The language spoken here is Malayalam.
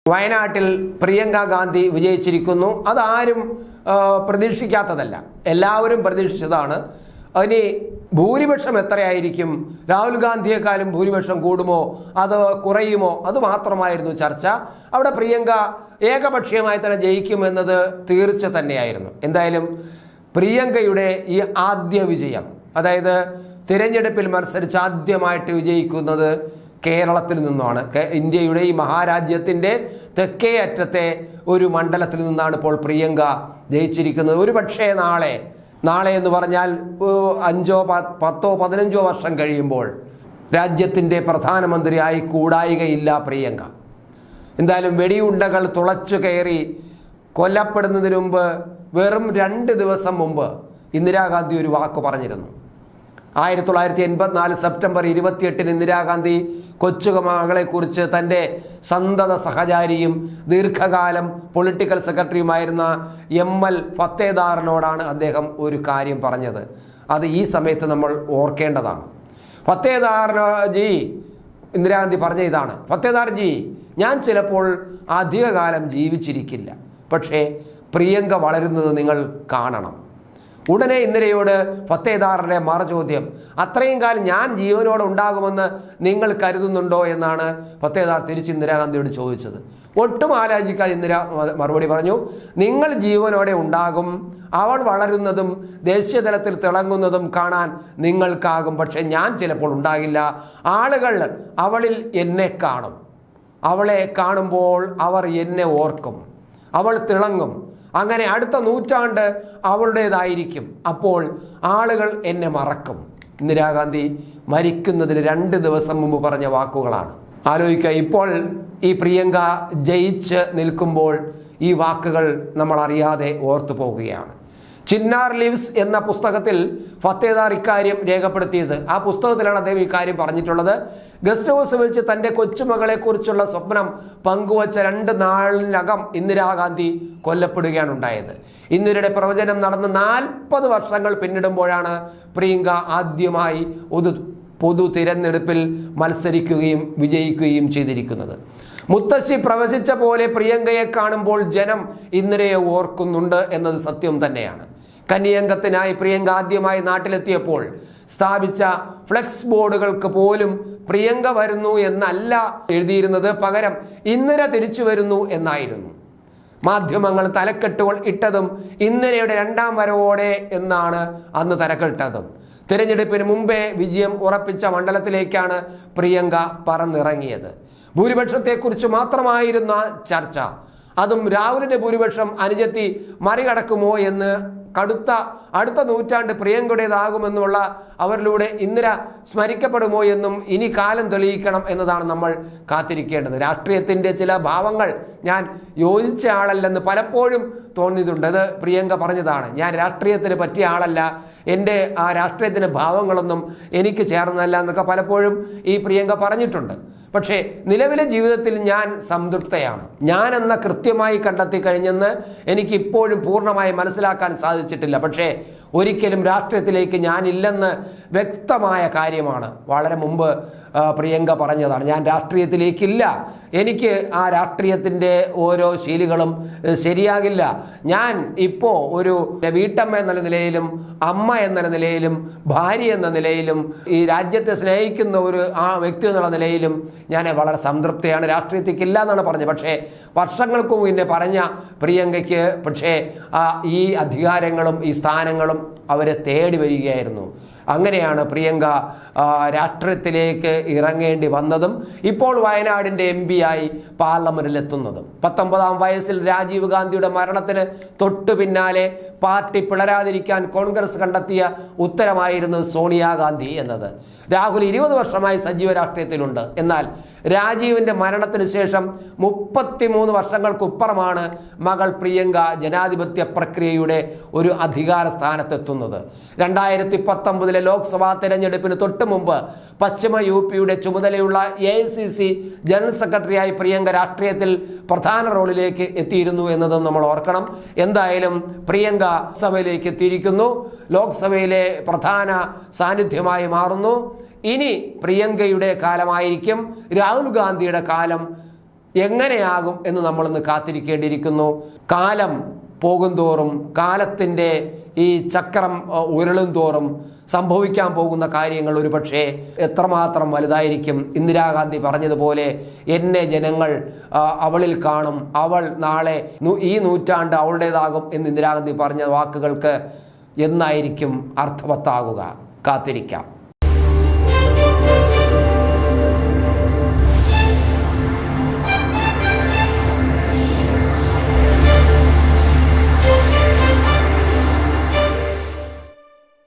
വയനാട്ടിൽ പ്രിയങ്ക ഗാന്ധി വിജയിച്ചിരിക്കുന്നു. അതാരും പ്രതീക്ഷിക്കാത്തതല്ല, എല്ലാവരും പ്രതീക്ഷിച്ചതാണ്. അതിന് ഭൂരിപക്ഷം എത്രയായിരിക്കും, രാഹുൽ ഗാന്ധിയെക്കാളും ഭൂരിപക്ഷം കൂടുമോ അത് കുറയുമോ, അത് മാത്രമായിരുന്നു ചർച്ച. അവിടെ പ്രിയങ്ക ഏകപക്ഷീയമായി തന്നെ ജയിക്കുമെന്നത് തീർച്ച തന്നെയായിരുന്നു. എന്തായാലും പ്രിയങ്കയുടെ ഈ ആദ്യ വിജയം, അതായത് തിരഞ്ഞെടുപ്പിൽ മത്സരിച്ച് ആദ്യമായിട്ട് വിജയിക്കുന്നത് കേരളത്തിൽ നിന്നാണ്. ഇന്ത്യയുടെ ഈ മഹാരാജ്യത്തിൻ്റെ തെക്കേ അറ്റത്തെ ഒരു മണ്ഡലത്തിൽ നിന്നാണ് ഇപ്പോൾ പ്രിയങ്ക ജയിച്ചിരിക്കുന്നത്. ഒരു പക്ഷേ നാളെ എന്ന് പറഞ്ഞാൽ 5, 10, 15 വർഷം കഴിയുമ്പോൾ രാജ്യത്തിൻ്റെ പ്രധാനമന്ത്രിയായി കൂടായികയില്ല പ്രിയങ്ക. എന്തായാലും വെടിയുണ്ടകൾ തുളച്ചു കയറി കൊല്ലപ്പെടുന്നതിന് മുമ്പ് വെറും 2 ദിവസം മുമ്പ് ഇന്ദിരാഗാന്ധി ഒരു വാക്ക് പറഞ്ഞിരുന്നു. 1984 സെപ്റ്റംബർ 28 ഇന്ദിരാഗാന്ധി കൊച്ചുമകളെക്കുറിച്ച് തൻ്റെ സന്തത സഹചാരിയും ദീർഘകാലം പൊളിറ്റിക്കൽ സെക്രട്ടറിയുമായിരുന്ന ML ഫത്തേദാറിനോടാണ് അദ്ദേഹം ഒരു കാര്യം പറഞ്ഞത്. അത് ഈ സമയത്ത് നമ്മൾ ഓർക്കേണ്ടതാണ്. ഫത്തേദാർജി ഇന്ദിരാഗാന്ധി പറഞ്ഞ ഇതാണ്: ഫത്തേദാർജി, ഞാൻ ചിലപ്പോൾ അധികകാലം ജീവിച്ചിരിക്കില്ല, പക്ഷേ പ്രിയങ്ക വളരുന്നത് നിങ്ങൾ കാണണം. ഉടനെ ഇന്ദിരയോട് ഫത്തേദാറിന്റെ മറുചോദ്യം: അത്രയും കാലം ഞാൻ ജീവനോടെ ഉണ്ടാകുമെന്ന് നിങ്ങൾ കരുതുന്നുണ്ടോ എന്നാണ് ഫത്തേദാർ തിരിച്ച് ഇന്ദിരാഗാന്ധിയോട് ചോദിച്ചത്. ഒട്ടും ആലോചിക്കാതെ ഇന്ദിര മറുപടി പറഞ്ഞു: നിങ്ങൾ ജീവനോടെ ഉണ്ടാകും, അവൾ വളരുന്നതും ദേശീയ തലത്തിൽ തിളങ്ങുന്നതും കാണാൻ നിങ്ങൾക്കാകും, പക്ഷെ ഞാൻ ചിലപ്പോൾ ഉണ്ടാകില്ല. ആളുകൾ അവളിൽ എന്നെ കാണും, അവളെ കാണുമ്പോൾ അവർ എന്നെ ഓർക്കും, അവൾ തിളങ്ങും. അങ്ങനെ അടുത്ത നൂറ്റാണ്ട് അവളുടേതായിരിക്കും, അപ്പോൾ ആളുകൾ എന്നെ മറക്കും. ഇന്ദിരാഗാന്ധി മരിക്കുന്നതിന് 2 ദിവസം മുമ്പ് പറഞ്ഞ വാക്കുകളാണ്. ആലോചിക്കുക, ഇപ്പോൾ ഈ പ്രിയങ്ക ജയിച്ച് നിൽക്കുമ്പോൾ ഈ വാക്കുകൾ നമ്മൾ അറിയാതെ ഓർത്തു പോകുകയാണ്. ചിന്നാർ ലിവ്സ് എന്ന പുസ്തകത്തിൽ ഫത്തേദാർ ഇക്കാര്യം രേഖപ്പെടുത്തിയത്. ആ പുസ്തകത്തിലാണ് അദ്ദേഹം ഇക്കാര്യം പറഞ്ഞിട്ടുള്ളത്. ഗസ്റ്റ് ഹൗസ് വെച്ച് തൻ്റെ കൊച്ചുമകളെ കുറിച്ചുള്ള സ്വപ്നം പങ്കുവച്ച 2 നാളിനകം ഇന്ദിരാഗാന്ധി കൊല്ലപ്പെടുകയാണ് ഉണ്ടായത്. ഇന്ദിരയുടെ പ്രവചനം നടന്ന് 40 വർഷങ്ങൾ പിന്നിടുമ്പോഴാണ് പ്രിയങ്ക ആദ്യമായി പൊതു തിരഞ്ഞെടുപ്പിൽ മത്സരിക്കുകയും വിജയിക്കുകയും ചെയ്തിരിക്കുന്നത്. മുത്തശ്ശി പ്രവചിച്ച പോലെ പ്രിയങ്കയെ കാണുമ്പോൾ ജനം ഇന്ദിരയെ ഓർക്കുന്നുണ്ട് എന്നത് സത്യം തന്നെയാണ്. കന്യംഗത്തിനായി പ്രിയങ്ക ആദ്യമായി നാട്ടിലെത്തിയപ്പോൾ സ്ഥാപിച്ച ഫ്ലെക്സ് ബോർഡുകൾക്ക് പോലും പ്രിയങ്ക വരുന്നു എന്നല്ല എഴുതിയിരുന്നത്, പകരം ഇന്ദിര തിരിച്ചു വരുന്നു എന്നായിരുന്നു. മാധ്യമങ്ങൾ തലക്കെട്ടുകൾ ഇട്ടതും ഇന്ദിരയുടെ 2ാം വരവോടെ എന്നാണ് അന്ന് തലക്കെട്ടതും. തിരഞ്ഞെടുപ്പിന് മുമ്പേ വിജയം ഉറപ്പിച്ച മണ്ഡലത്തിലേക്കാണ് പ്രിയങ്ക പറന്നിറങ്ങിയത്. ഭൂരിപക്ഷത്തെക്കുറിച്ച് മാത്രമായിരുന്ന ചർച്ച, അതും രാഹുലിന്റെ ഭൂരിപക്ഷം അനുജത്തി മറികടക്കുമോ എന്ന്, അടുത്ത നൂറ്റാണ്ട് പ്രിയങ്കയുടേതാകുമെന്നുള്ള അവരിലൂടെ ഇന്ദിര സ്മരിക്കപ്പെടുമോ എന്നും ഇനി കാലം തെളിയിക്കണം എന്നതാണ് നമ്മൾ കാത്തിരിക്കേണ്ടത്. രാഷ്ട്രീയത്തിൻ്റെ ചില ഭാവങ്ങൾ ഞാൻ യോജിച്ച ആളല്ലെന്ന് പലപ്പോഴും തോന്നിയിട്ടുണ്ട്. അത് പ്രിയങ്ക പറഞ്ഞതാണ്: ഞാൻ രാഷ്ട്രീയത്തിന് പറ്റിയ ആളല്ല, എൻ്റെ ആ രാഷ്ട്രീയത്തിൻ്റെ ഭാവങ്ങളൊന്നും എനിക്ക് ചേർന്നല്ല എന്നൊക്കെ പലപ്പോഴും ഈ പ്രിയങ്ക പറഞ്ഞിട്ടുണ്ട്. പക്ഷേ നിലവിലെ ജീവിതത്തിൽ ഞാൻ സംതൃപ്തയാണ്. ഞാൻ എന്ന കൃത്യമായി കണ്ടെത്തി കഴിഞ്ഞെന്ന് എനിക്ക് ഇപ്പോഴും പൂർണ്ണമായി മനസ്സിലാക്കാൻ സാധിച്ചിട്ടില്ല. പക്ഷേ ഒരിക്കലും രാഷ്ട്രീയത്തിലേക്ക് ഞാനില്ലെന്ന് വ്യക്തമായ കാര്യമാണ്. വളരെ മുമ്പ് പ്രിയങ്ക പറഞ്ഞതാണ്: ഞാൻ രാഷ്ട്രീയത്തിലേക്കില്ല, എനിക്ക് ആ രാഷ്ട്രീയത്തിൻ്റെ ഓരോ ശീലുകളും ശരിയാകില്ല. ഞാൻ ഇപ്പോൾ ഒരു വീട്ടമ്മ എന്ന നിലയിലും അമ്മ എന്ന നിലയിലും ഭാര്യ എന്ന നിലയിലും ഈ രാജ്യത്തെ സ്നേഹിക്കുന്ന ഒരു വ്യക്തി എന്നുള്ള നിലയിലും ഞാൻ വളരെ സംതൃപ്തിയാണ്, രാഷ്ട്രീയത്തിലേക്കില്ല എന്നാണ് പറഞ്ഞത്. പക്ഷേ വർഷങ്ങൾക്ക് മുന്നേ പറഞ്ഞ പ്രിയങ്കയ്ക്ക് പക്ഷേ ഈ അധികാരങ്ങളും ഈ സ്ഥാനങ്ങളും അവരെ തേടി വരികയായിരുന്നു. അങ്ങനെയാണ് പ്രിയങ്ക രാഷ്ട്രീയത്തിലേക്ക് ഇറങ്ങേണ്ടി വന്നതും ഇപ്പോൾ വയനാടിൻ്റെ MP ആയി പാർലമെന്റിലെത്തുന്നതും. 19ാം വയസ്സിൽ രാജീവ് ഗാന്ധിയുടെ മരണത്തിന് തൊട്ടു പിന്നാലെ പാർട്ടി പിളരാതിരിക്കാൻ കോൺഗ്രസ് കണ്ടെത്തിയ ഉത്തരമായിരുന്നു സോണിയാഗാന്ധി എന്നത്. രാഹുൽ 20 വർഷമായി സജീവ രാഷ്ട്രീയത്തിലുണ്ട്. എന്നാൽ രാജീവിൻ്റെ മരണത്തിന് ശേഷം 33 വർഷങ്ങൾക്കുപ്പുറമാണ് മകൾ പ്രിയങ്ക ജനാധിപത്യ പ്രക്രിയയുടെ ഒരു അധികാര സ്ഥാനത്തെത്തുന്നത്. 2019 ലോക്സഭാ തെരഞ്ഞെടുപ്പിന് തൊട്ട് മുമ്പ് പശ്ചിമ UP-യുടെ ചുമതലയുള്ള AICC ജനറൽ സെക്രട്ടറിയായി പ്രിയങ്ക രാഷ്ട്രീയത്തിൽ പ്രധാന റോളിലേക്ക് എത്തിയിരുന്നു എന്നതും നമ്മൾ ഓർക്കണം. എന്തായാലും പ്രിയങ്ക സഭയിലേക്ക് എത്തിയിരിക്കുന്നു, ലോക്സഭയിലെ പ്രധാന സാന്നിധ്യമായി മാറുന്നു. ഇനി പ്രിയങ്കയുടെ കാലമായിരിക്കും രാഹുൽ ഗാന്ധിയുടെ കാലം എങ്ങനെയാകും എന്ന് നമ്മളൊന്ന് കാത്തിരിക്കേണ്ടിയിരിക്കുന്നു. കാലം പോകുന്തോറും, കാലത്തിൻ്റെ ഈ ചക്രം ഉരുളും തോറും സംഭവിക്കാൻ പോകുന്ന കാര്യങ്ങൾ ഒരുപക്ഷെ എത്രമാത്രം വലുതായിരിക്കും. ഇന്ദിരാഗാന്ധി പറഞ്ഞതുപോലെ എന്നെ ജനങ്ങൾ അവളിൽ കാണും, അവൾ നാളെ ഈ നൂറ്റാണ്ട് അവളുടേതാകും എന്ന് ഇന്ദിരാഗാന്ധി പറഞ്ഞ വാക്കുകൾക്ക് എന്നായിരിക്കും അർത്ഥവത്താകുക? കാത്തിരിക്കാം.